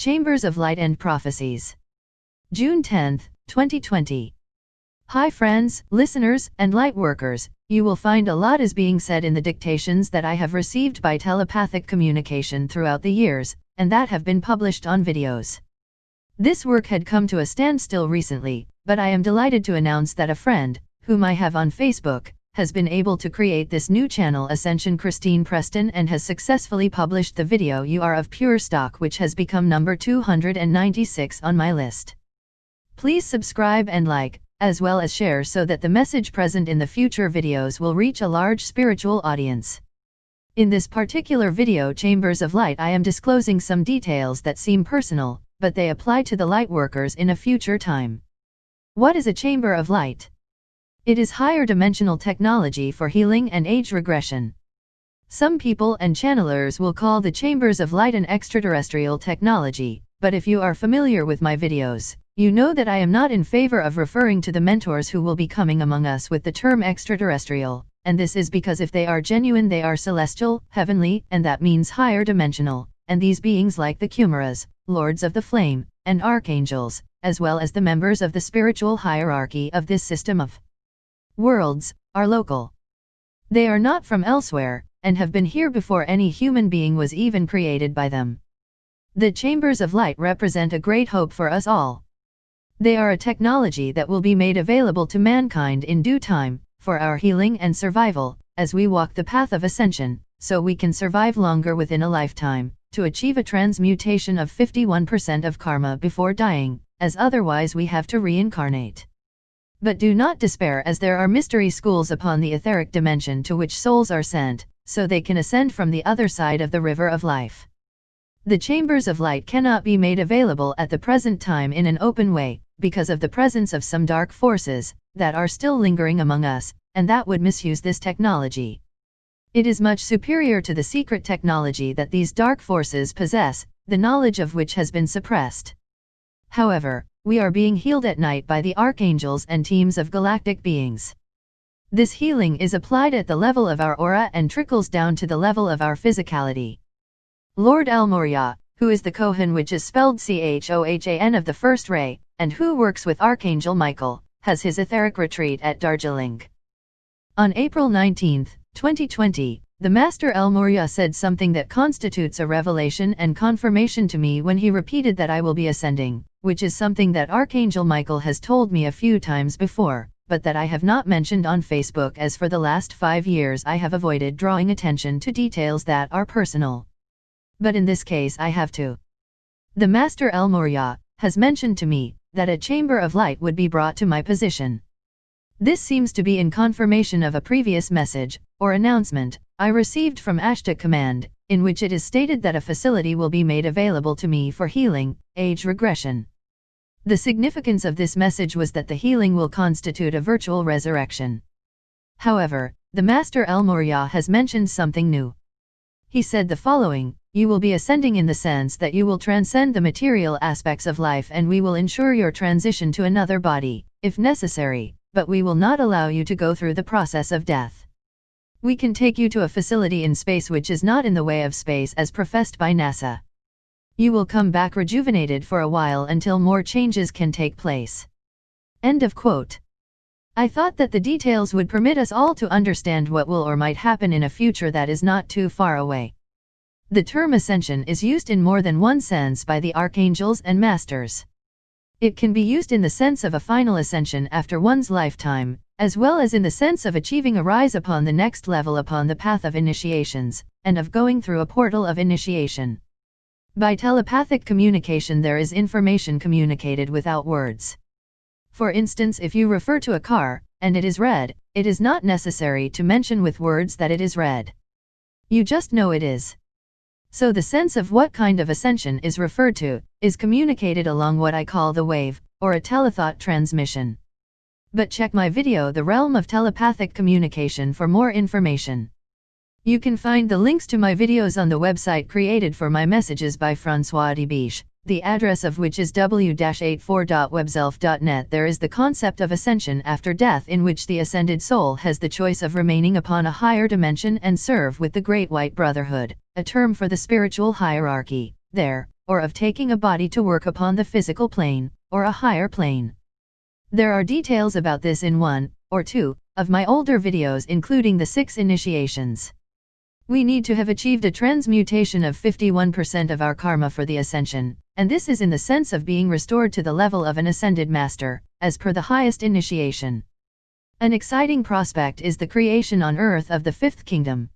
Chambers of Light and Prophecies. June 10, 2020. Hi friends, listeners, and lightworkers. You will find a lot is being said in the dictations that I have received by telepathic communication throughout the years, and that have been published on videos. This work had come to a standstill recently, but I am delighted to announce that a friend, whom I have on Facebook, has been able to create this new channel Ascension Christine Preston and has successfully published the video You Are of Pure Stock, which has become number 296 on my list. Please subscribe and like, as well as share so that the message present in the future videos will reach a large spiritual audience. In this particular video Chambers of Light I am disclosing some details that seem personal, but they apply to the lightworkers in a future time. What is a Chamber of Light? It is higher dimensional technology for healing and age regression. Some people and channelers will call the Chambers of Light an extraterrestrial technology, but if you are familiar with my videos, you know that I am not in favor of referring to the mentors who will be coming among us with the term extraterrestrial, and this is because if they are genuine they are celestial, heavenly, and that means higher dimensional, and these beings like the Kumaras, Lords of the Flame, and Archangels, as well as the members of the spiritual hierarchy of this system of worlds, are local. They are not from elsewhere, and have been here before any human being was even created by them. The Chambers of Light represent a great hope for us all. They are a technology that will be made available to mankind in due time, for our healing and survival, as we walk the path of ascension, so we can survive longer within a lifetime, to achieve a transmutation of 51% of karma before dying, as otherwise we have to reincarnate. But do not despair, as there are mystery schools upon the etheric dimension to which souls are sent, so they can ascend from the other side of the river of life. The Chambers of Light cannot be made available at the present time in an open way, because of the presence of some dark forces that are still lingering among us, and that would misuse this technology. It is much superior to the secret technology that these dark forces possess, the knowledge of which has been suppressed. However, we are being healed at night by the archangels and teams of galactic beings. This healing is applied at the level of our aura and trickles down to the level of our physicality. Lord Morya, who is the Chohan, which is spelled Chohan of the first ray, and who works with Archangel Michael, has his etheric retreat at Darjeeling. On April 19, 2020, the Master Morya said something that constitutes a revelation and confirmation to me when he repeated that I will be ascending, which is something that Archangel Michael has told me a few times before, but that I have not mentioned on Facebook, as for the last 5 years I have avoided drawing attention to details that are personal. But in this case I have to. The Master Morya has mentioned to me that a Chamber of Light would be brought to my position. This seems to be in confirmation of a previous message, or announcement, I received from Ashta Command, in which it is stated that a facility will be made available to me for healing, age regression. The significance of this message was that the healing will constitute a virtual resurrection. However, the Master Morya has mentioned something new. He said the following: you will be ascending in the sense that you will transcend the material aspects of life, and we will ensure your transition to another body, if necessary, but we will not allow you to go through the process of death. We can take you to a facility in space which is not in the way of space as professed by NASA. You will come back rejuvenated for a while until more changes can take place. End of quote. I thought that the details would permit us all to understand what will or might happen in a future that is not too far away. The term ascension is used in more than one sense by the archangels and masters. It can be used in the sense of a final ascension after one's lifetime, as well as in the sense of achieving a rise upon the next level upon the path of initiations, and of going through a portal of initiation. By telepathic communication there is information communicated without words. For instance, if you refer to a car, and it is red, it is not necessary to mention with words that it is red. You just know it is. So the sense of what kind of ascension is referred to, is communicated along what I call the wave, or a telethought transmission. But check my video The Realm of Telepathic Communication for more information. You can find the links to my videos on the website created for my messages by François Debiche, the address of which is w-84.webself.net. There is the concept of ascension after death, in which the ascended soul has the choice of remaining upon a higher dimension and serve with the Great White Brotherhood, a term for the spiritual hierarchy, there, or of taking a body to work upon the physical plane, or a higher plane. There are details about this in 1 or 2 of my older videos, including the 6 initiations. We need to have achieved a transmutation of 51% of our karma for the ascension, and this is in the sense of being restored to the level of an ascended master, as per the highest initiation. An exciting prospect is the creation on earth of the 5th kingdom.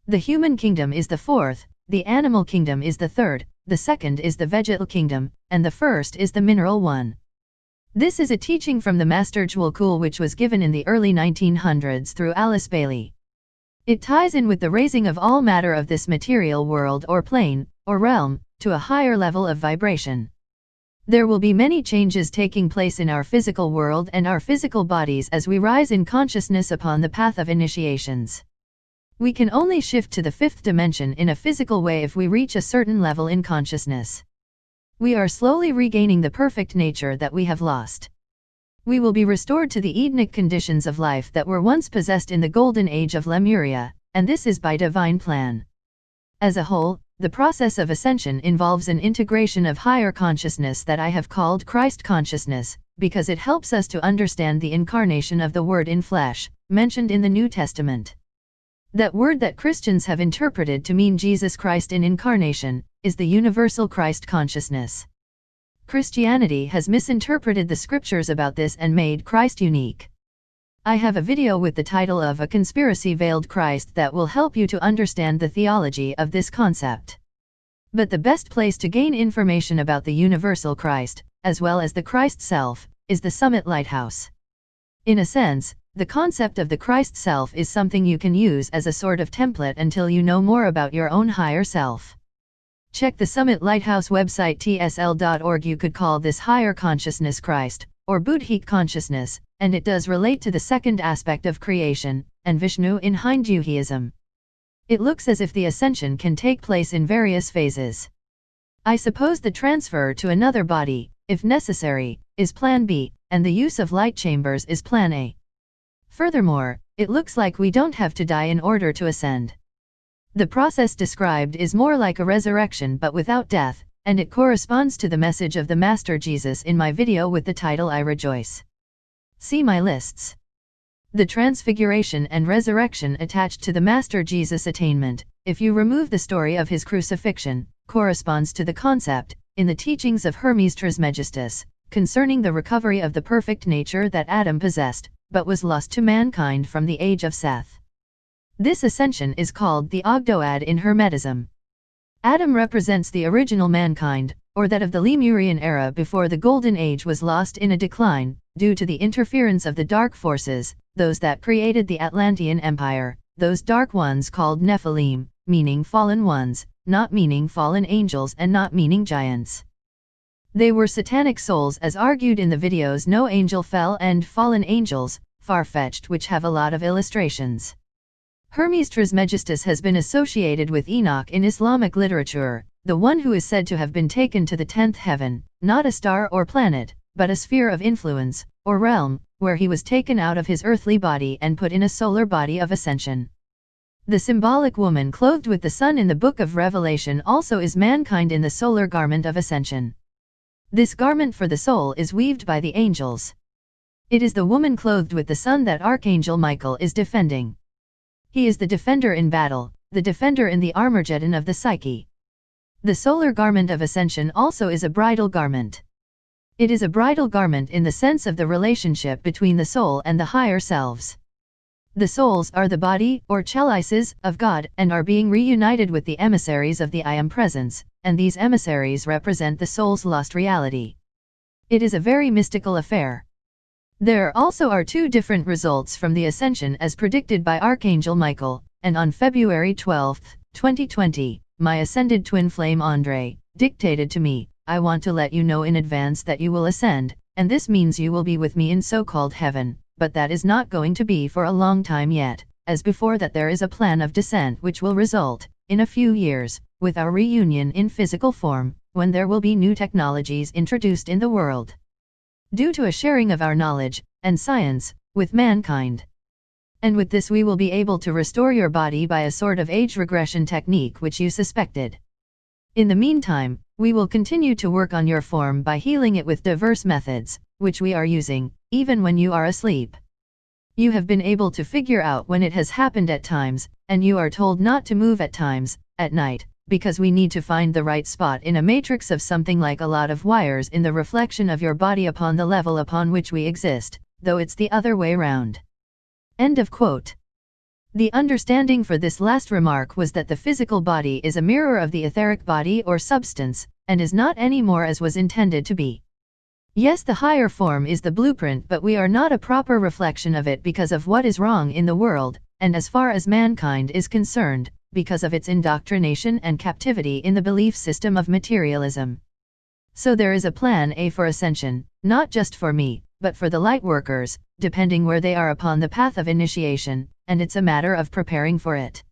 The human kingdom is the 4th, the animal kingdom is the 3rd, the 2nd is the vegetal kingdom, and the 1st is the mineral one. This is a teaching from the Master Chohan which was given in the early 1900s through Alice Bailey. It ties in with the raising of all matter of this material world or plane, or realm, to a higher level of vibration. There will be many changes taking place in our physical world and our physical bodies as we rise in consciousness upon the path of initiations. We can only shift to the 5th dimension in a physical way if we reach a certain level in consciousness. We are slowly regaining the perfect nature that we have lost. We will be restored to the Edenic conditions of life that were once possessed in the golden age of Lemuria, and this is by divine plan. As a whole, the process of ascension involves an integration of higher consciousness that I have called Christ consciousness, because it helps us to understand the incarnation of the Word in flesh, mentioned in the New Testament. That word that Christians have interpreted to mean Jesus Christ in incarnation, is the universal Christ consciousness. Christianity has misinterpreted the scriptures about this and made Christ unique. I have a video with the title of A Conspiracy Veiled Christ that will help you to understand the theology of this concept. But the best place to gain information about the universal Christ, as well as the Christ self, is the Summit Lighthouse. In a sense, the concept of the Christ self is something you can use as a sort of template until you know more about your own higher self. Check the Summit Lighthouse website tsl.org. You could call this higher consciousness Christ, or Buddhic consciousness, and it does relate to the second aspect of creation, and Vishnu in Hinduism. It looks as if the ascension can take place in various phases. I suppose the transfer to another body, if necessary, is Plan B, and the use of light chambers is Plan A. Furthermore, it looks like we don't have to die in order to ascend. The process described is more like a resurrection but without death, and it corresponds to the message of the Master Jesus in my video with the title I Rejoice. See my lists. The transfiguration and resurrection attached to the Master Jesus attainment, if you remove the story of his crucifixion, corresponds to the concept, in the teachings of Hermes Trismegistus, concerning the recovery of the perfect nature that Adam possessed, but was lost to mankind from the age of Seth. This ascension is called the Ogdoad in Hermetism. Adam represents the original mankind, or that of the Lemurian era before the Golden Age was lost in a decline, due to the interference of the dark forces, those that created the Atlantean Empire, those dark ones called Nephilim, meaning fallen ones, not meaning fallen angels and not meaning giants. They were satanic souls as argued in the videos No Angel Fell and Fallen Angels, Far-Fetched, which have a lot of illustrations. Hermes Trismegistus has been associated with Enoch in Islamic literature, the one who is said to have been taken to the 10th heaven, not a star or planet, but a sphere of influence, or realm, where he was taken out of his earthly body and put in a solar body of ascension. The symbolic woman clothed with the sun in the Book of Revelation also is mankind in the solar garment of ascension. This garment for the soul is weaved by the angels. It is the woman clothed with the sun that Archangel Michael is defending. He is the defender in battle, the defender in the Armageddon of the psyche. The solar garment of ascension also is a bridal garment. It is a bridal garment in the sense of the relationship between the soul and the higher selves. The souls are the body, or chalices, of God, and are being reunited with the emissaries of the I Am Presence, and these emissaries represent the soul's lost reality. It is a very mystical affair. There also are 2 different results from the ascension as predicted by Archangel Michael, and on February 12, 2020, my ascended twin flame Andre dictated to me, I want to let you know in advance that you will ascend, and this means you will be with me in so-called heaven, but that is not going to be for a long time yet, as before that there is a plan of descent which will result, in a few years, with our reunion in physical form, when there will be new technologies introduced in the world. Due to a sharing of our knowledge, and science, with mankind. And with this we will be able to restore your body by a sort of age regression technique which you suspected. In the meantime, We will continue to work on your form by healing it with diverse methods, which we are using, even when you are asleep. You have been able to figure out when it has happened at times, and you are told not to move at times, at night, because we need to find the right spot in a matrix of something like a lot of wires in the reflection of your body upon the level upon which we exist, though it's the other way round. End of quote. The understanding for this last remark was that the physical body is a mirror of the etheric body or substance, and is not any more as was intended to be. Yes, the higher form is the blueprint, but we are not a proper reflection of it because of what is wrong in the world, and as far as mankind is concerned, because of its indoctrination and captivity in the belief system of materialism. So there is a plan A for ascension, not just for me, but for the light workers, depending where they are upon the path of initiation, and it's a matter of preparing for it.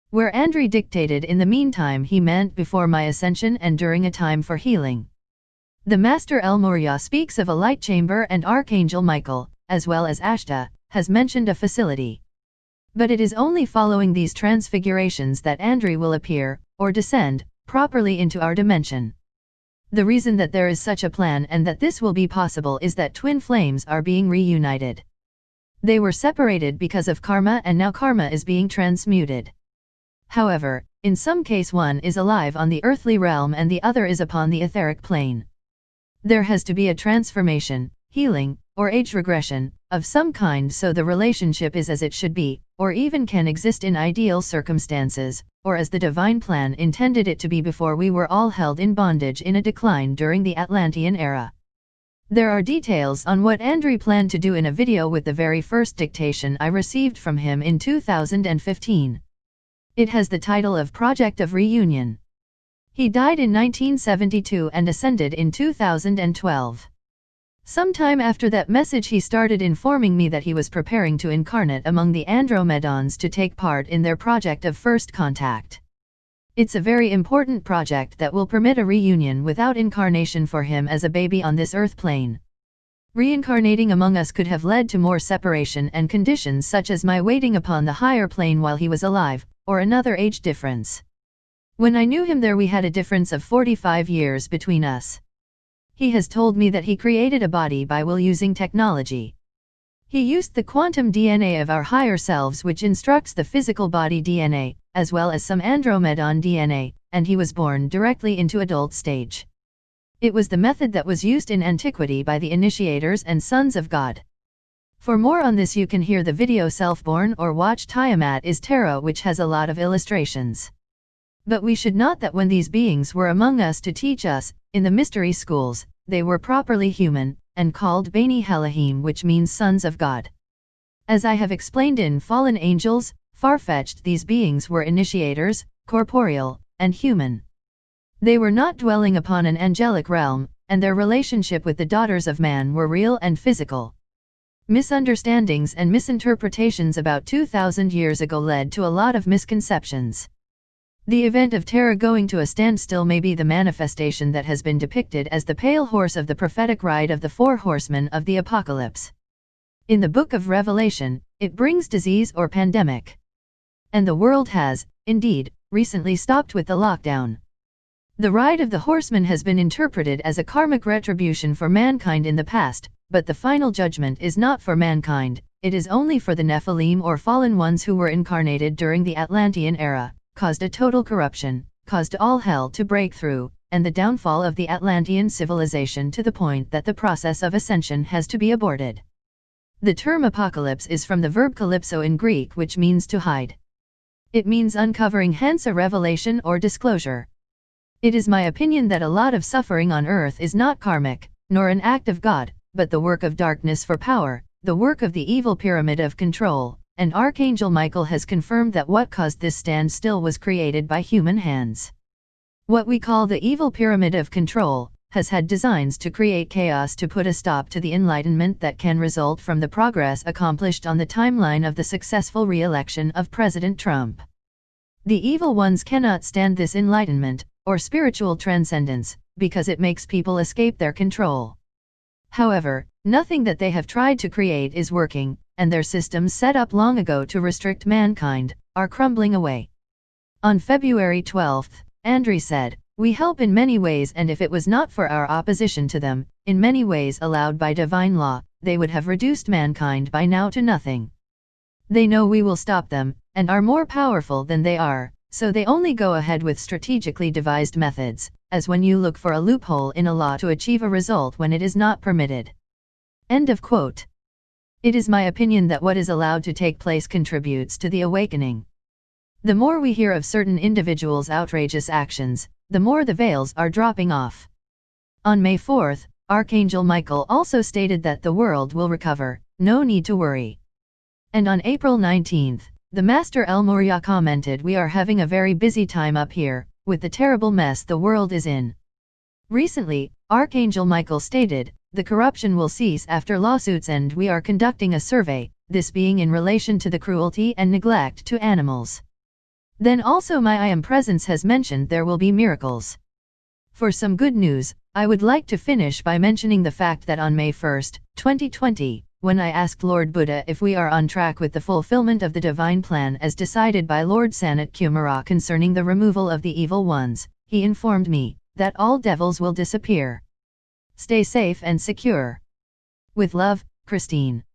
Where Andrew dictated in the meantime he meant before my ascension and during a time for healing. The Master El Morya speaks of a light chamber, and Archangel Michael, as well as Ashta, has mentioned a facility. But it is only following these transfigurations that Andrew will appear, or descend, properly into our dimension. The reason that there is such a plan and that this will be possible is that twin flames are being reunited. They were separated because of karma, and now karma is being transmuted. However, in some case one is alive on the earthly realm and the other is upon the etheric plane. There has to be a transformation, healing, or age regression, of some kind so the relationship is as it should be, or even can exist in ideal circumstances, or as the divine plan intended it to be before we were all held in bondage in a decline during the Atlantean era. There are details on what Andrew planned to do in a video with the very first dictation I received from him in 2015. It has the title of Project of Reunion. He died in 1972 and ascended in 2012. Sometime after that message he started informing me that he was preparing to incarnate among the Andromedans to take part in their project of first contact. It's a very important project that will permit a reunion without incarnation for him as a baby on this earth plane. Reincarnating among us could have led to more separation and conditions such as my waiting upon the higher plane while he was alive, or another age difference. When I knew him there we had a difference of 45 years between us. He has told me that he created a body by will using technology. He used the quantum DNA of our higher selves which instructs the physical body DNA, as well as some Andromedan DNA, and he was born directly into adult stage. It was the method that was used in antiquity by the initiators and sons of God. For more on this you can hear the video Self-Born or watch Tiamat is Tarot, which has a lot of illustrations. But we should note that when these beings were among us to teach us, in the mystery schools, they were properly human, and called Bani Halahim, which means sons of God. As I have explained in Fallen Angels, Far-Fetched, these beings were initiators, corporeal, and human. They were not dwelling upon an angelic realm, and their relationship with the daughters of man were real and physical. Misunderstandings and misinterpretations about 2,000 years ago led to a lot of misconceptions. The event of Terra going to a standstill may be the manifestation that has been depicted as the pale horse of the prophetic ride of the four horsemen of the apocalypse. In the book of Revelation, it brings disease or pandemic. And the world has, indeed, recently stopped with the lockdown. The ride of the horsemen has been interpreted as a karmic retribution for mankind in the past, but the final judgment is not for mankind, it is only for the Nephilim or fallen ones who were incarnated during the Atlantean era, caused a total corruption, caused all hell to break through, and the downfall of the Atlantean civilization to the point that the process of ascension has to be aborted. The term apocalypse is from the verb kalypso in Greek, which means to hide. It means uncovering, hence a revelation or disclosure. It is my opinion that a lot of suffering on earth is not karmic, nor an act of God, but the work of darkness for power, the work of the evil pyramid of control, and Archangel Michael has confirmed that what caused this standstill was created by human hands. What we call the evil pyramid of control has had designs to create chaos to put a stop to the enlightenment that can result from the progress accomplished on the timeline of the successful re-election of President Trump. The evil ones cannot stand this enlightenment, or spiritual transcendence, because it makes people escape their control. However, nothing that they have tried to create is working, and their systems set up long ago to restrict mankind are crumbling away. On February 12, Andrew said, We help in many ways, and if it was not for our opposition to them, in many ways allowed by divine law, they would have reduced mankind by now to nothing. They know we will stop them, and are more powerful than they are, so they only go ahead with strategically devised methods, as when you look for a loophole in a law to achieve a result when it is not permitted. End of quote. It is my opinion that what is allowed to take place contributes to the awakening. The more we hear of certain individuals' outrageous actions, the more the veils are dropping off. On May 4th, Archangel Michael also stated that the world will recover, no need to worry. And on April 19th, the Master El Morya commented, "We are having a very busy time up here, with the terrible mess the world is in." Recently, Archangel Michael stated, "The corruption will cease after lawsuits end. We are conducting a survey, this being in relation to the cruelty and neglect to animals." Then also my I Am Presence has mentioned there will be miracles. For some good news, I would like to finish by mentioning the fact that on May 1st, 2020, when I asked Lord Buddha if we are on track with the fulfillment of the divine plan as decided by Lord Sanat Kumara concerning the removal of the evil ones, he informed me that all devils will disappear. Stay safe and secure. With love, Christine.